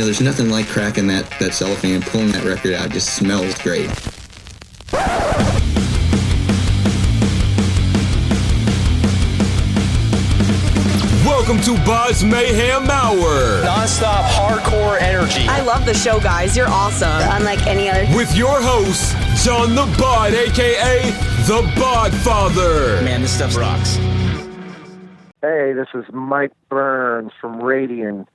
there's nothing like cracking that cellophane, pulling that record out. It just smells great. Welcome to BODS Mayhem Hour. Non-stop hardcore energy. I love the show, guys. You're awesome. Unlike any other. With your host, John the Bod, a.k.a. the Bod Father. Man, this stuff rocks. Hey, this is Mike Burns from Radian.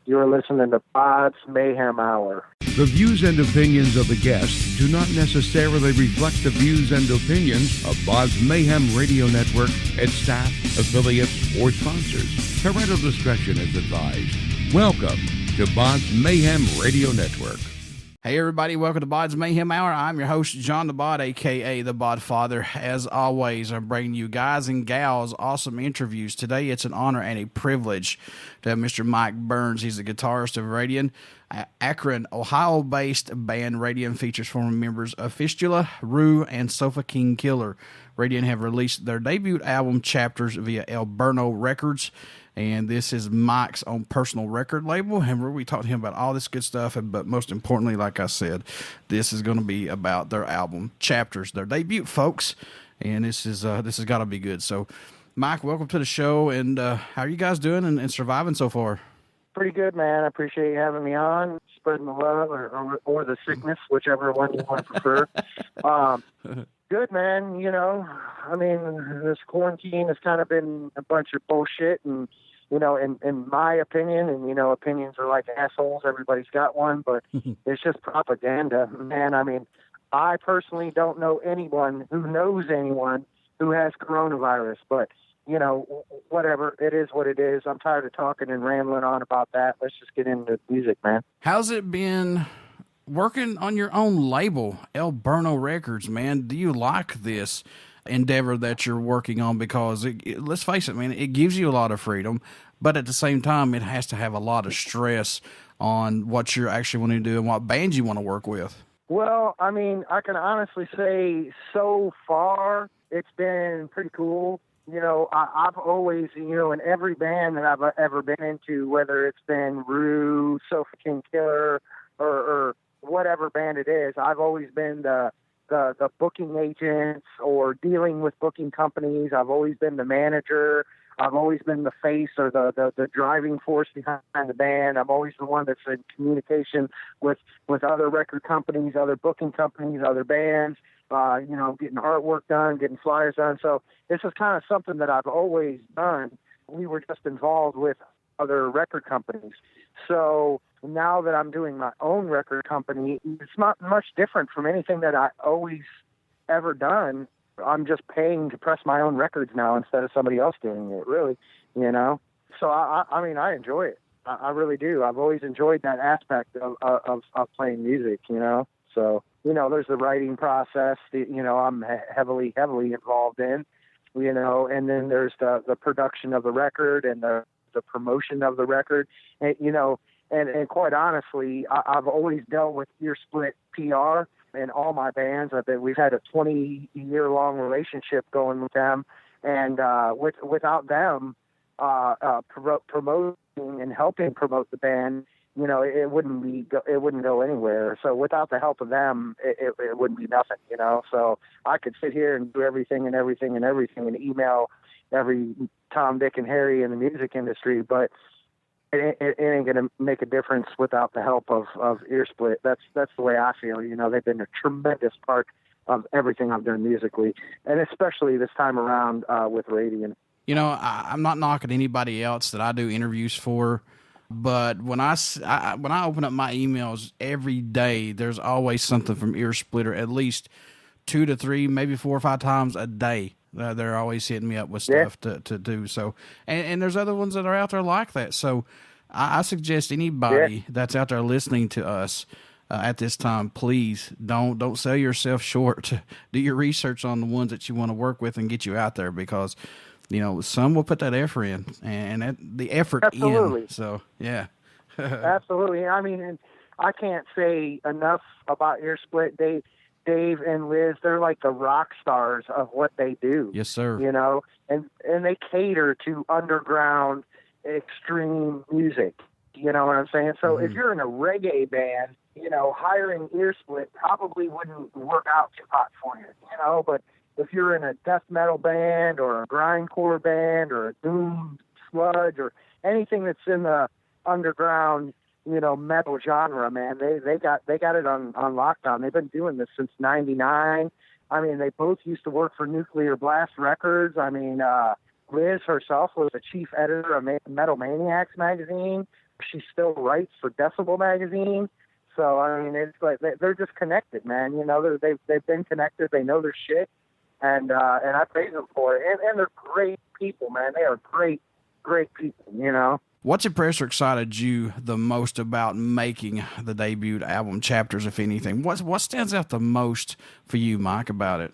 You are listening to BODS Mayhem Hour. The views and opinions of the guests do not necessarily reflect the views and opinions of BODS Mayhem Radio Network, its staff, affiliates, or sponsors. Parental discretion is advised. Welcome to BODS Mayhem Radio Network. Hey everybody, welcome to BODS Mayhem Hour. I'm your host, John the Bod, a.k.a. the Bod Father. As always, I'm bringing you guys and gals awesome interviews. Today, it's an honor and a privilege to have Mr. Mike Burns. He's the guitarist of Radian. Akron, Ohio-based band Radian features former members of Fistula, Rue, and Sofa King Killer. Radian have released their debut album, Chapters, via BODS Records. And this is Mike's own personal record label, and we talked to him about all this good stuff. But most importantly, like I said, this is going to be about their album, Chapters, their debut, folks. And this has got to be good. So, Mike, welcome to the show. And how are you guys doing and surviving so far? Pretty good, man. I appreciate you having me on, spreading the love or the sickness, whichever one you want to prefer. Good, man. This quarantine has kind of been a bunch of bullshit, and in my opinion, and opinions are like assholes. Everybody's got one, but it's just propaganda, man. I personally don't know anyone who knows anyone who has coronavirus, but whatever. It is what it is. I'm tired of talking and rambling on about that. Let's just get into music, man. How's it been working on your own label, BODS Records, man? Do you like this endeavor that you're working on? Because let's face it, man, it gives you a lot of freedom, but at the same time, it has to have a lot of stress on what you're actually wanting to do and what bands you want to work with. Well, I can honestly say so far it's been pretty cool. I've always, in every band that I've ever been into, whether it's been Rue, Sofa King Killer, or whatever band it is, I've always been the booking agents or dealing with booking companies. I've always been the manager. I've always been the face or the driving force behind the band. I'm always the one that's in communication with other record companies, other booking companies, other bands, getting artwork done, getting flyers done. So this is kind of something that I've always done. We were just involved with other record companies. So now that I'm doing my own record company, it's not much different from anything that I always ever done. I'm just paying to press my own records now instead of somebody else doing it, really, So, I enjoy it. I really do. I've always enjoyed that aspect of playing music, So, there's the writing process, I'm heavily involved in, and then there's the production of the record and the promotion of the record. And, and quite honestly, I've always dealt with ear split PR in all my bands. We've had a 20-year-long relationship going with them, and without them promoting and helping promote the band, it wouldn't go anywhere. So without the help of them, it wouldn't be nothing. So I could sit here and do everything and email every Tom, Dick, and Harry in the music industry, but it ain't going to make a difference without the help of Earsplit. That's the way I feel. They've been a tremendous part of everything I've done musically, and especially this time around with Radian. I'm not knocking anybody else that I do interviews for, but when I open up my emails every day, there's always something from Earsplitter, at least 2 to 3, maybe 4 or 5 times a day. They're always hitting me up with stuff to do. So, and there's other ones that are out there like that. So I suggest anybody that's out there listening to us at this time, please don't sell yourself short. Do your research on the ones that you want to work with and get you out there, because some will put that effort in and the effort in. So, yeah. Absolutely. And I can't say enough about Earsplit. Dave and Liz, they're like the rock stars of what they do. Yes, sir. And they cater to underground extreme music. You know what I'm saying? So if you're in a reggae band, you know, hiring ear split probably wouldn't work out too hot for you, you know, but if you're in a death metal band or a grindcore band or a doom sludge or anything that's in the underground, you know, metal genre, man, they got it on lockdown. They've been doing this since '99. I mean, they both used to work for Nuclear Blast Records. I mean, Liz herself was the chief editor of Metal Maniacs magazine. She still writes for Decibel magazine. So I mean, it's like they're just connected, man. You know, they've been connected. They know their shit, and I praise them for it. And they're great people, man. They are great people. You know. What's impressed or excited you the most about making the debut album, Chapters, if anything? What stands out the most for you, Mike, about it?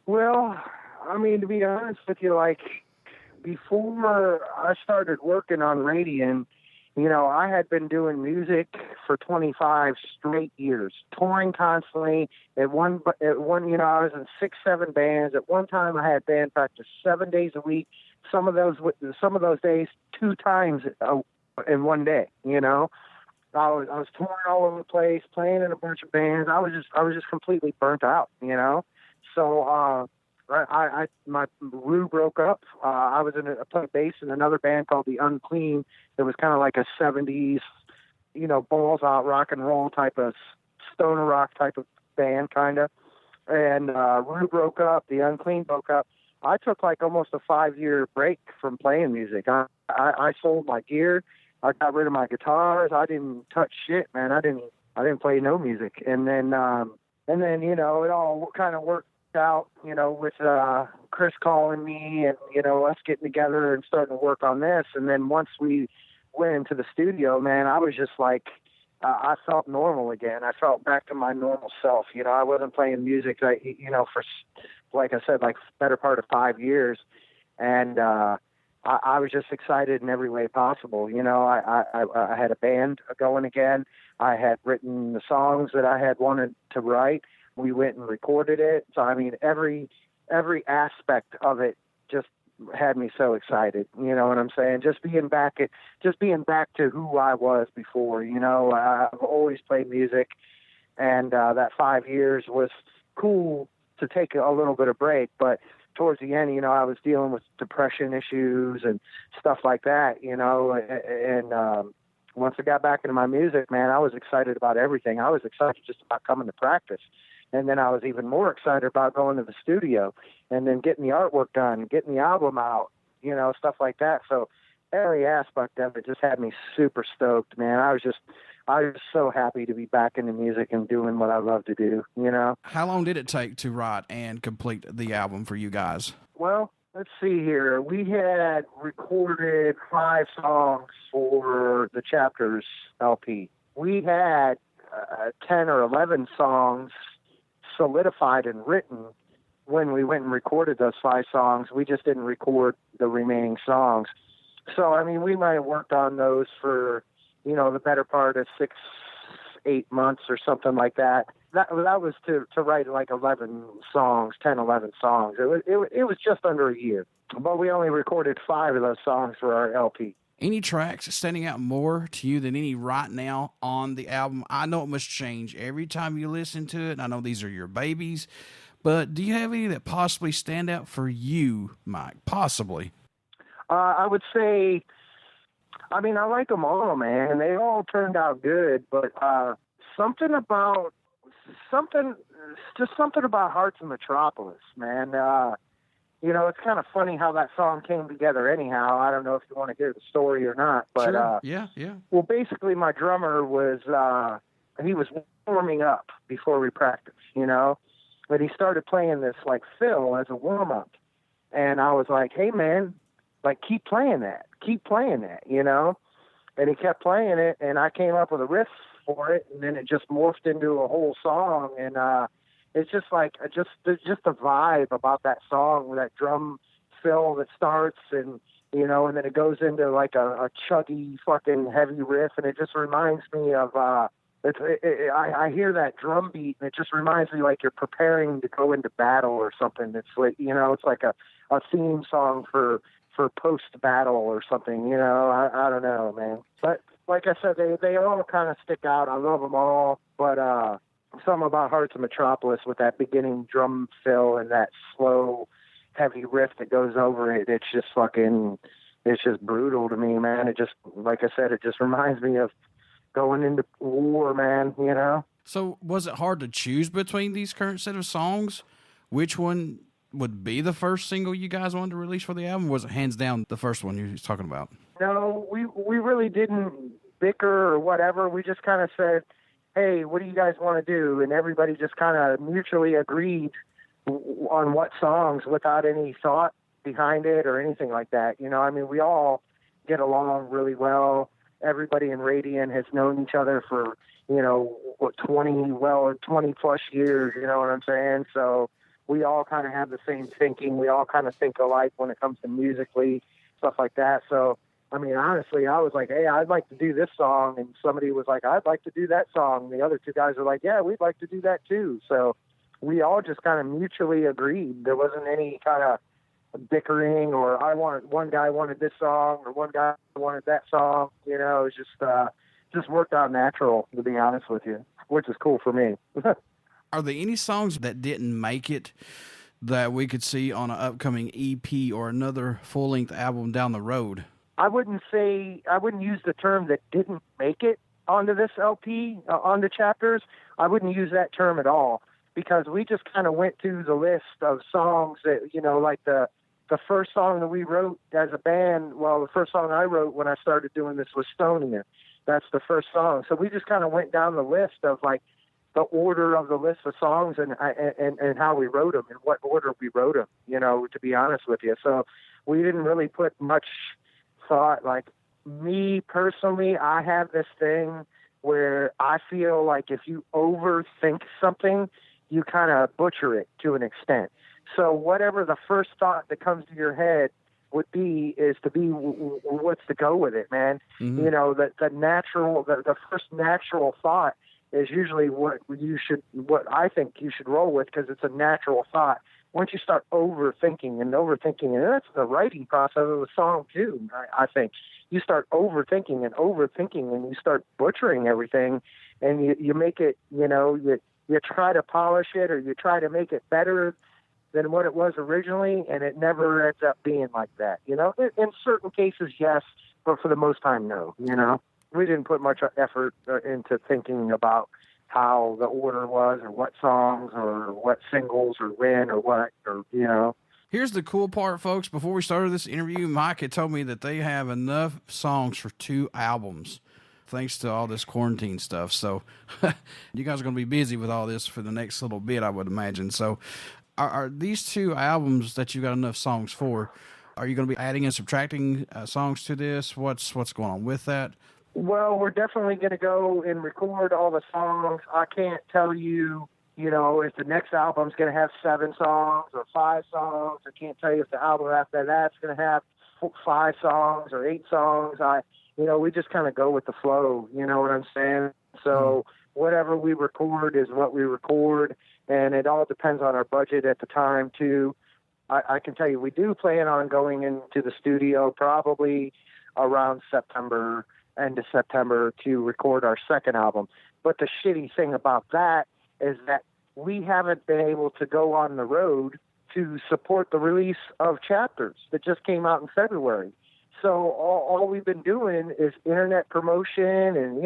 Well, I mean, to be honest with you, like before I started working on Radian, you know, I had been doing music for 25 straight years, touring constantly. At one, you know, I was in 6-7 bands. At one time, I had band practice 7 days a week. Some of those days 2 times in one day. You know, I was touring all over the place, playing in a bunch of bands. I was just completely burnt out. You know, so my Rue broke up. I played bass in another band called The Unclean. It was kind of like a 70s, you know, balls out rock and roll type of stoner rock type of band, kind of. And Rue broke up. The Unclean broke up. I took like almost a 5-year break from playing music. I sold my gear. I got rid of my guitars. I didn't touch shit, man. I didn't play no music. And then you know, it all kind of worked out, you know, with Chris calling me and, you know, us getting together and starting to work on this. And then once we went into the studio, man, I was just like, I felt normal again. I felt back to my normal self. You know, I wasn't playing music, you know, for, like I said, like better part of 5 years. And I was just excited in every way possible. You know, I had a band going again. I had written the songs that I had wanted to write. We went and recorded it. So, I mean, every aspect of it just had me so excited. You know what I'm saying? Just being back to who I was before. You know, I've always played music, and that 5 years was cool to take a little bit of break. But towards the end, you know, I was dealing with depression issues and stuff like that, you know, and once I got back into my music, man, I was excited about everything. I was excited just about coming to practice. And then I was even more excited about going to the studio and then getting the artwork done, getting the album out, you know, stuff like that. So every aspect of it just had me super stoked, man. I was so happy to be back into music and doing what I love to do, you know. How long did it take to write and complete the album for you guys? Well, let's see here. We had recorded 5 songs for the Chapters LP. We had 10 or 11 songs solidified and written when we went and recorded those 5 songs. We just didn't record the remaining songs. So, I mean, we might have worked on those for, you know, the better part of 6-8 months or something like that. That was to write like 11 songs. It was just under a year, but we only recorded 5 of those songs for our LP. Any tracks standing out more to you than any right now on the album? I know it must change every time you listen to it. I know these are your babies, but do you have any that possibly stand out for you, Mike? Possibly. I would say, I mean, I like them all, man. They all turned out good, but something about Hearts of Metropolis, man. You know, it's kind of funny how that song came together anyhow. I don't know if you want to hear the story or not, but sure. Yeah. Well, basically my drummer was he was warming up before we practiced, you know, but he started playing this like fill as a warm up, and I was like, hey man, like keep playing that, you know, and he kept playing it, and I came up with a riff for it, and then it just morphed into a whole song, and it's just like there's just a vibe about that song, that drum fill that starts, and you know, and then it goes into like a chuggy fucking heavy riff, and it just reminds me of I hear that drum beat, and it just reminds me like you're preparing to go into battle or something. It's like, you know, it's like a theme song for post battle or something, you know. I don't know, man, but like I said, they all kind of stick out. I love them all, but something about Hearts of Metropolis with that beginning drum fill and that slow, heavy riff that goes over it. It's just brutal to me, man. It just, like I said, it just reminds me of going into war, man, you know? So was it hard to choose between these current set of songs? Which one would be the first single you guys wanted to release for the album? Or was it hands down the first one you were talking about? No, we really didn't bicker or whatever. We just kind of said, hey, what do you guys want to do? And everybody just kind of mutually agreed on what songs without any thought behind it or anything like that. You know, I mean, we all get along really well. Everybody in Radian has known each other for, 20 plus years, you know what I'm saying? So we all kind of have the same thinking. We all kind of think alike when it comes to musically, stuff like that. So, I mean, honestly, I was like, hey, I'd like to do this song. And somebody was like, I'd like to do that song. And the other two guys were like, yeah, we'd like to do that too. So we all just kind of mutually agreed. There wasn't any kind of bickering or one guy wanted this song or one guy wanted that song. You know, it was just worked out natural, to be honest with you, which is cool for me. Are there any songs that didn't make it that we could see on an upcoming EP or another full-length album down the road? I wouldn't use the term that didn't make it onto this LP, onto Chapters. I wouldn't use that term at all, because we just kind of went through the list of songs that, like the first song that we wrote as a band. Well, the first song I wrote when I started doing this was Stonia. That's the first song. So we just kind of went down the list of like the order of the list of songs and how we wrote them and what order we wrote them, to be honest with you. So we didn't really put much thought. Like, me personally, I have this thing where I feel like if you overthink something, you kind of butcher it to an extent. So whatever the first thought that comes to your head would be, is to be what's to go with it, man. Mm-hmm. The first natural thought is usually what I think you should roll with, because it's a natural thought. Once you start overthinking, and that's the writing process of the song too, I think. You start overthinking, and you start butchering everything, and you make it, you try to polish it, or you try to make it better than what it was originally, and it never ends up being like that. In certain cases, yes, but for the most time, no. We didn't put much effort into thinking about how the order was, or what songs, or what singles, or when, or what, or. Here's the cool part, folks. Before we started this interview, Mike had told me that they have enough songs for 2 albums, thanks to all this quarantine stuff. So you guys are going to be busy with all this for the next little bit, I would imagine. So are these 2 albums that you got enough songs for, are you going to be adding and subtracting songs to this? What's going on with that? Well, we're definitely going to go and record all the songs. I can't tell you, if the next album's going to have 7 songs or 5 songs. I can't tell you if the album after that's going to have 5 songs or 8 songs. We just kind of go with the flow. You know what I'm saying? So whatever we record is what we record, and it all depends on our budget at the time too. I can tell you, we do plan on going into the studio probably around end of September, to record our second album. But the shitty thing about that is that we haven't been able to go on the road to support the release of Chapters that just came out in February. So all we've been doing is internet promotion and,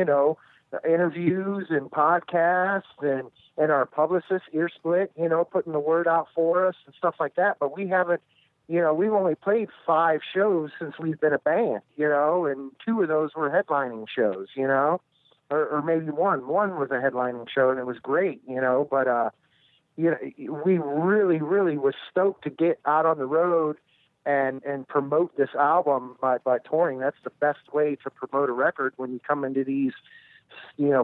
interviews and podcasts and our publicist, Earsplit, putting the word out for us and stuff like that. But we haven't, we've only played 5 shows since we've been a band, and 2 of those were headlining shows, or maybe one was a headlining show, and it was great, but, we really, really was stoked to get out on the road and promote this album by touring. That's the best way to promote a record when you come into these,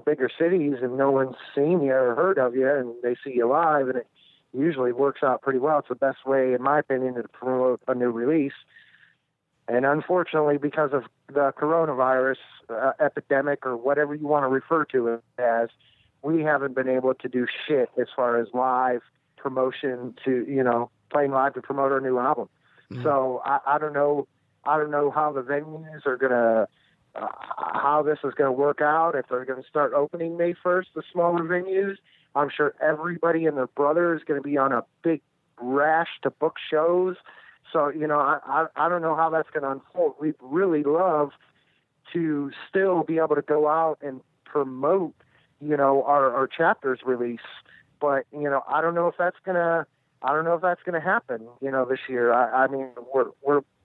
bigger cities and no one's seen you or heard of you, and they see you live, and it usually works out pretty well. It's the best way, in my opinion, to promote a new release. And unfortunately, because of the coronavirus epidemic, or whatever you want to refer to it as, we haven't been able to do shit as far as live promotion to, playing live to promote our new album. Mm-hmm. So I don't know how the venues are going to how this is going to work out, if they're going to start opening May 1st, the smaller venues. I'm sure everybody and their brother is going to be on a big rash to book shows. So, I don't know how that's going to unfold. We'd really love to still be able to go out and promote, our chapters release. But, I don't know if that's going to happen, this year. I mean,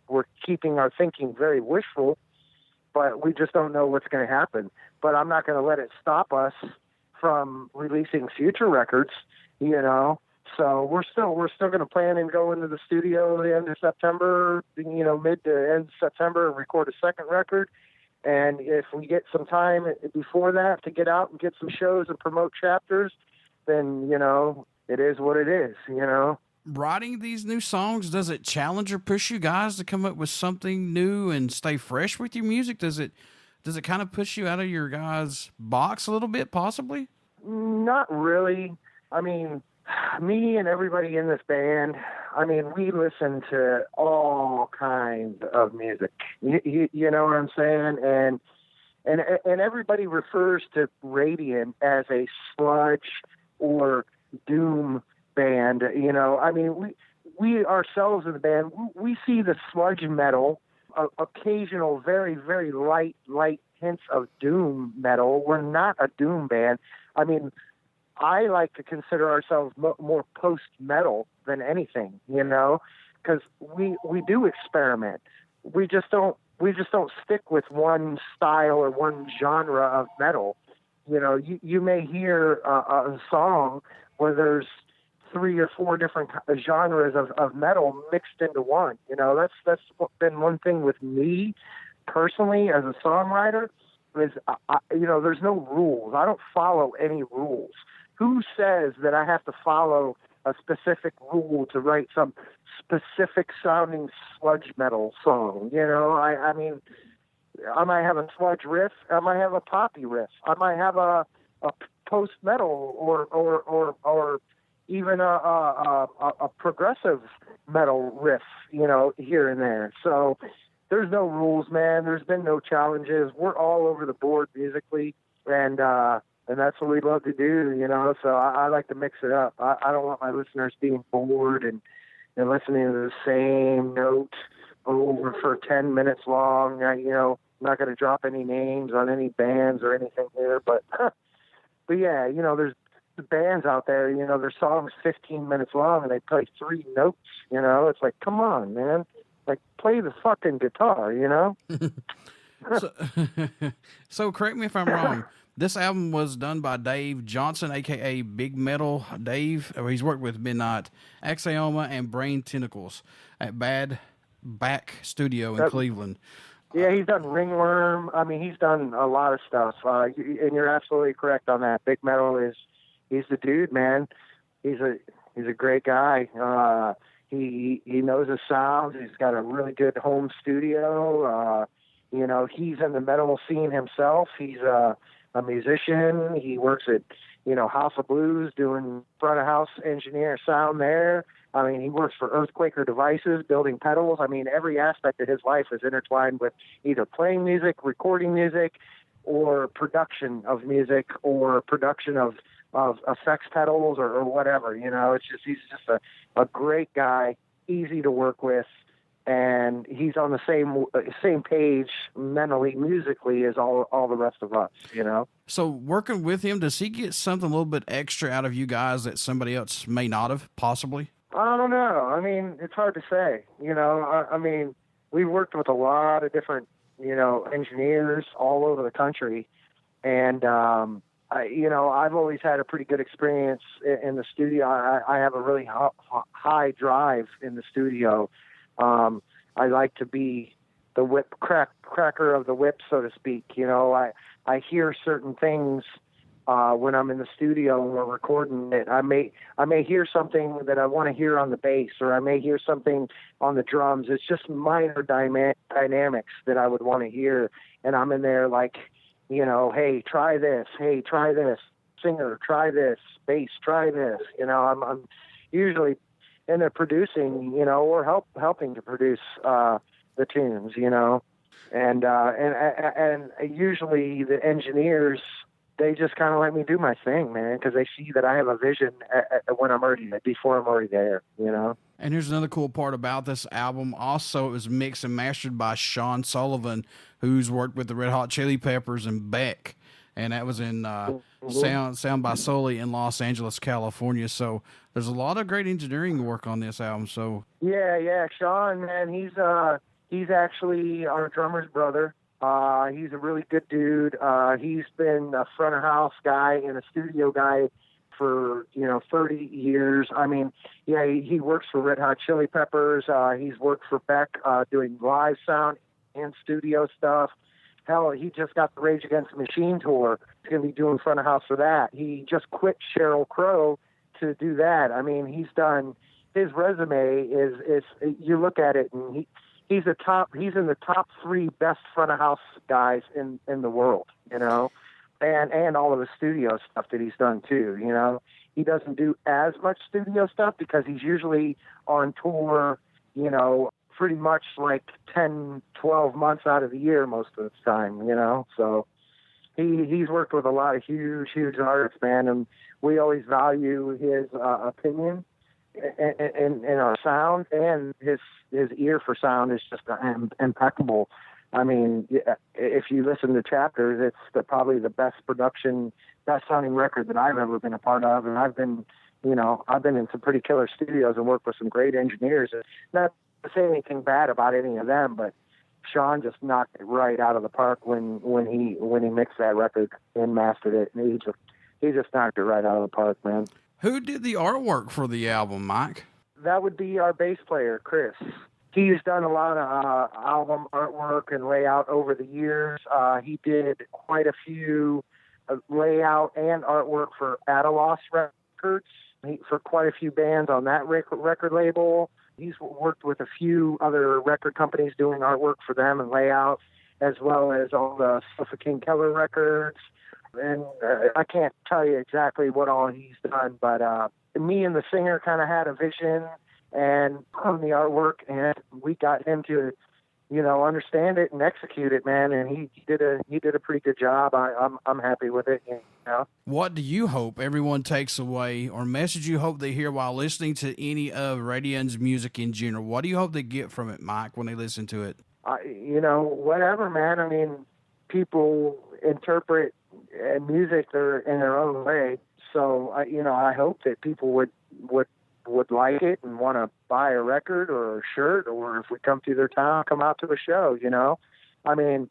we're keeping our thinking very wishful, but we just don't know what's going to happen. But I'm not going to let it stop us from releasing future records, So we're still going to plan and go into the studio the end of September, mid to end of September, and record a second record. And if we get some time before that to get out and get some shows and promote chapters, then, it is what it is, Writing these new songs, does it challenge or push you guys to come up with something new and stay fresh with your music? Does it kind of push you out of your guys' box a little bit, possibly? Not really. I mean, me and everybody in this band, we listen to all kinds of music. You know what I'm saying? And everybody refers to Radian as a sludge or doom band. We ourselves in the band, we see the sludge metal, occasional, very, very light hints of doom metal. We're not a doom band. I like to consider ourselves more post-metal than anything, because we do experiment. We just don't stick with one style or one genre of metal. You may hear a song where there's 3 or 4 different genres of metal mixed into one. That's been one thing with me personally as a songwriter is, there's no rules. I don't follow any rules. Who says that I have to follow a specific rule to write some specific sounding sludge metal song? I might have a sludge riff. I might have a poppy riff. I might have a post metal or even a progressive metal riff, here and there. So there's no rules, man. There's been no challenges. We're all over the board musically, and that's what we love to do, So I like to mix it up. I don't want my listeners being bored and listening to the same note over for 10 minutes long. I'm not going to drop any names on any bands or anything here, but yeah, there's the bands out there, their song's 15 minutes long and they play 3 notes, it's like, come on, man, like play the fucking guitar, So correct me if I'm wrong. This album was done by Dave Johnson, a.k.a. Big Metal Dave. He's worked with Midnight, Axioma, and Brain Tentacles at Bad Back Studio in Cleveland. Yeah, he's done Ringworm. He's done a lot of stuff. And you're absolutely correct on that. Big Metal he's the dude, man. He's a great guy. He knows his sounds. He's got a really good home studio. He's in the metal scene himself. He's a musician. He works at, House of Blues doing front of house engineer sound there. He works for Earthquaker Devices building pedals. Every aspect of his life is intertwined with either playing music, recording music, or production of music, or production of effects pedals or whatever. He's just a great guy, easy to work with. And he's on the same page mentally, musically as all the rest of us, So working with him, does he get something a little bit extra out of you guys that somebody else may not have, possibly? I don't know. It's hard to say. We've worked with a lot of different, engineers all over the country, and I've always had a pretty good experience in the studio. I have a really high drive in the studio. I like to be the cracker of the whip, so to speak. I hear certain things when I'm in the studio and we're recording it. I may hear something that I want to hear on the bass, or I may hear something on the drums. It's just minor dynamics that I would want to hear, and I'm in there like, hey, try this. Hey, try this. Singer, try this. Bass, try this. I'm usually in there producing, or helping to produce the tunes, And usually the engineers, they just kind of let me do my thing, man, because they see that I have a vision before I'm already there, you know? And here's another cool part about this album. Also, it was mixed and mastered by Sean Sullivan, who's worked with the Red Hot Chili Peppers and Beck. And that was in Sound by Sully in Los Angeles, California. So there's a lot of great engineering work on this album. So yeah, Sean, man, he's actually our drummer's brother. He's a really good dude. He's been a front of house guy and a studio guy for, 30 years. I mean, yeah, he works for Red Hot Chili Peppers. He's worked for Beck, doing live sound and studio stuff. Hell, he just got the Rage Against the Machine tour. He's going to be doing front of house for that. He just quit Sheryl Crow to do that. I mean, his resume is you look at it and he's in the top 3 best front of house guys in the world, and all of the studio stuff that he's done too. He doesn't do as much studio stuff because he's usually on tour, pretty much like 10, 12 months out of the year most of the time, so he's worked with a lot of huge artists, man, and we always value his opinion and our sound, and his ear for sound is just impeccable. I mean, if you listen to Chapters, it's probably the best sounding record that I've ever been a part of, and I've been in some pretty killer studios and worked with some great engineers. Not to say anything bad about any of them, but Sean just knocked it right out of the park when he mixed that record and mastered it, and he just knocked it right out of the park, man. Who did the artwork for the album, Mike? That would be our bass player, Chris. He's done a lot of album artwork and layout over the years. He did quite a few layout and artwork for Adalos Records, for quite a few bands on that record label. He's worked with a few other record companies doing artwork for them and layouts, as well as all the stuff for King Keller Records. And I can't tell you exactly what all he's done, but me and the singer kind of had a vision and on the artwork, and we got him to, understand it and execute it, man. And he did a pretty good job. I'm happy with it. What do you hope everyone takes away, or message you hope they hear while listening to any of Radian's music in general? What do you hope they get from it, Mike, when they listen to it? Whatever, man. I mean, people interpret music in their own way. So, I hope that people would like it and want to buy a record or a shirt, or if we come to their town, come out to a show, I mean,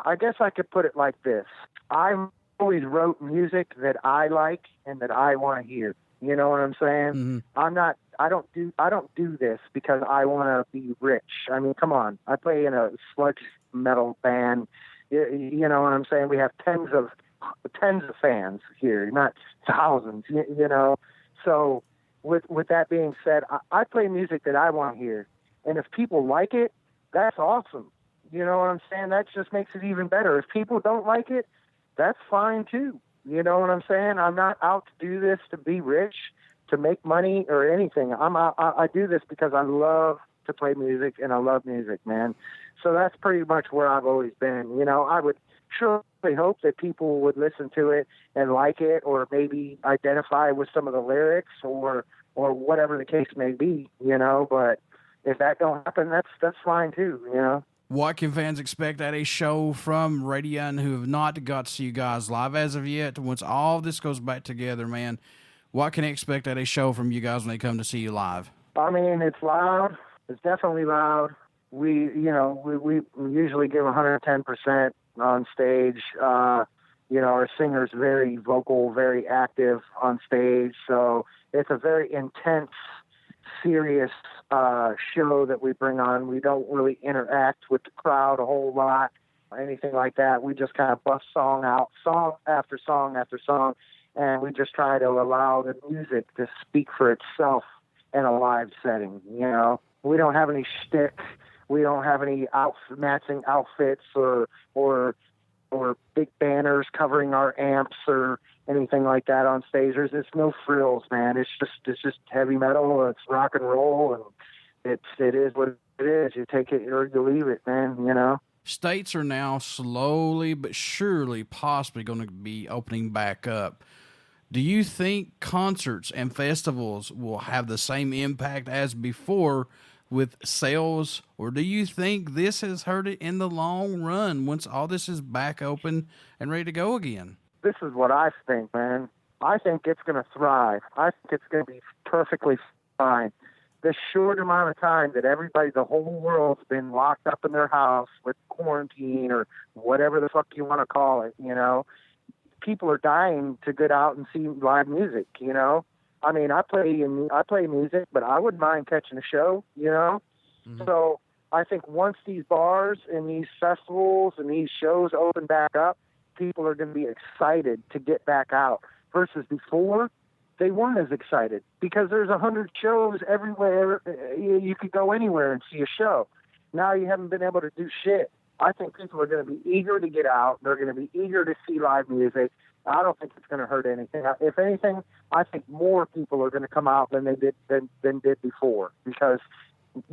I guess I could put it like this. I always wrote music that I like and that I want to hear. You know what I'm saying? Mm-hmm. I don't do this because I want to be rich. I mean, come on. I play in a sludge metal band. You know what I'm saying? We have tens of fans here, not thousands, So with that being said, I play music that I want to hear. And if people like it, that's awesome. You know what I'm saying? That just makes it even better. If people don't like it, that's fine too. You know what I'm saying? I'm not out to do this to be rich, to make money or anything. I do this because I love to play music and I love music, man. So that's pretty much where I've always been. I would surely hope that people would listen to it and like it, or maybe identify with some of the lyrics or whatever the case may be, but if that don't happen, that's fine too, What can fans expect at a show from Radian who have not got to see you guys live as of yet? Once all this goes back together, man, what can they expect at a show from you guys when they come to see you live? I mean, it's loud. It's definitely loud. We usually give 110% on stage. Our singer's very vocal, very active on stage. So it's a very intense, serious show that we bring on. We don't really interact with the crowd a whole lot, anything like that. We just kind of bust song after song after song, and we just try to allow the music to speak for itself in a live setting. We don't have any shtick. We don't have any matching outfits or big banners covering our amps or anything like that on stage. There's no frills, man. It's just heavy metal. It's rock and roll, and it is what it is. You take it or you leave it, man. states are now slowly but surely possibly going to be opening back up. Do you think concerts and festivals will have the same impact as before with sales, or do you think this has hurt it in the long run once all this is back open and ready to go again? This is what I think, man. I think it's going to thrive. I think it's going to be perfectly fine. This short amount of time that everybody, the whole world's been locked up in their house with quarantine or whatever the fuck you want to call it, you know, people are dying to get out and see live music, you know. I mean, I play music, but I wouldn't mind catching a show, you know. Mm-hmm. So I think once these bars and these festivals and these shows open back up, people are going to be excited to get back out. Versus before, they weren't as excited because there's 100 shows everywhere. You could go anywhere and see a show. Now you haven't been able to do shit. I think people are going to be eager to get out. They're going to be eager to see live music. I don't think it's going to hurt anything. If anything, I think more people are going to come out than they did than did before because,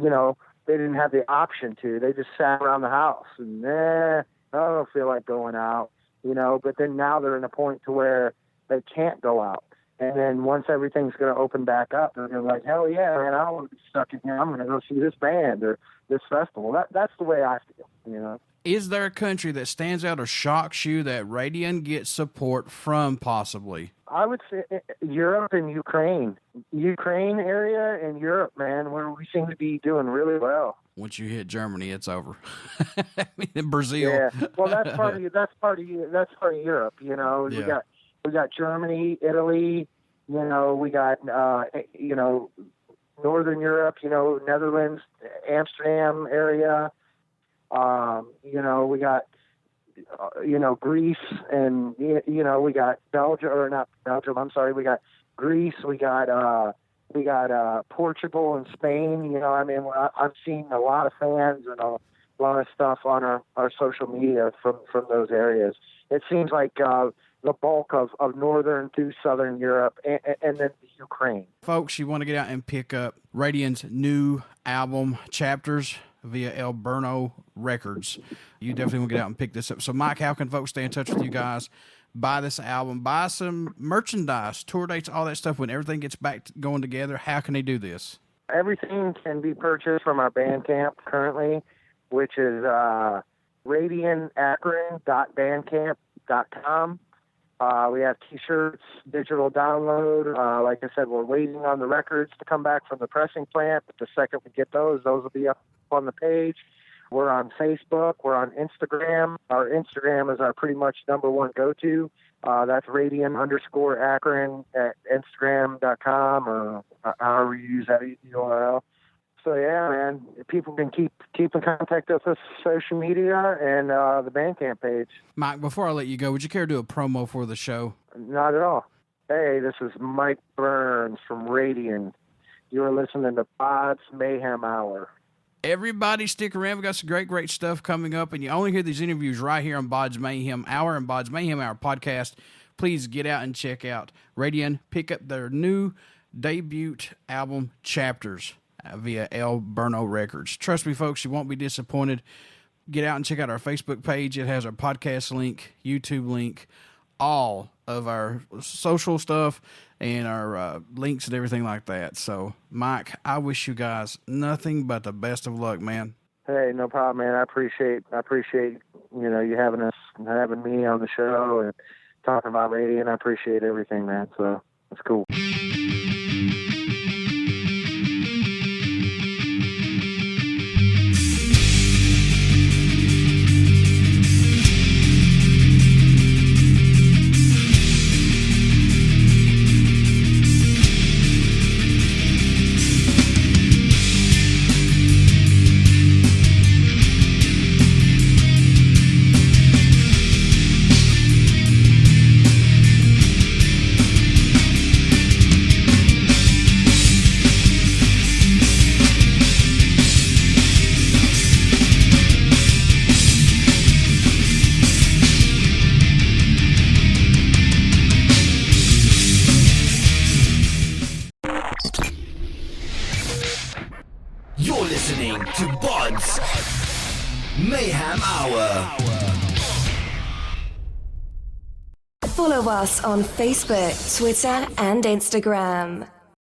you know, they didn't have the option to. They just sat around the house and I don't feel like going out, you know. But then now they're in a point to where they can't go out. And then once everything's going to open back up, they're going to be like, hell yeah, man, I don't want to be stuck in here. I'm going to go see this band or this festival. That's the way I feel, you know. Is there a country that stands out or shocks you that Radian gets support from, possibly? I would say Europe and Ukraine. Ukraine area and Europe, man, where we seem to be doing really well. Once you hit Germany, it's over. I mean, Brazil. Yeah, well, that's part of Europe. You know, yeah. we got Germany, Italy. You know, we got Northern Europe. You know, Netherlands, Amsterdam area. You know, we got, Greece and, we got Belgium, or not Belgium, I'm sorry. We got Greece, we got Portugal and Spain. You know, I mean, I'm seeing a lot of fans and a lot of stuff on our social media from those areas. It seems like, the bulk of Northern to Southern Europe and then Ukraine. Folks, you want to get out and pick up Radian's new album, Chapters, via El Burno Records. You definitely want to get out and pick this up. So, Mike, how can folks stay in touch with you guys? Buy this album, buy some merchandise, tour dates, all that stuff. When everything gets back going together, how can they do this? Everything can be purchased from our Bandcamp currently, which is radianakron.bandcamp.com. We have T-shirts, digital download. Like I said, we're waiting on the records to come back from the pressing plant. But the second we get those will be up on the page. We're on Facebook. We're on Instagram. Our Instagram is our pretty much number one go-to. That's Radian_Akron at Instagram.com or however you use that URL. So, yeah, man, people can keep in contact with us, social media, and the Bandcamp page. Mike, before I let you go, would you care to do a promo for the show? Not at all. Hey, this is Mike Burns from Radian. You're listening to BODS Mayhem Hour. Everybody stick around. We got some great stuff coming up, and you only hear these interviews right here on BODS Mayhem Hour and BODS Mayhem Hour podcast. Please get out and check out Radian. Pick up their new debut album, Chapters, via El Burno Records. Trust me, folks, you won't be disappointed. Get out and check out our Facebook page. It has our podcast link, YouTube link, all of our social stuff, and our links and everything like that. So, Mike, I wish you guys nothing but the best of luck, man. Hey, no problem, man. I appreciate you having me on the show and talking about Radian. I appreciate everything, man. So it's cool. Mayhem Hour. Follow us on Facebook, Twitter, and Instagram.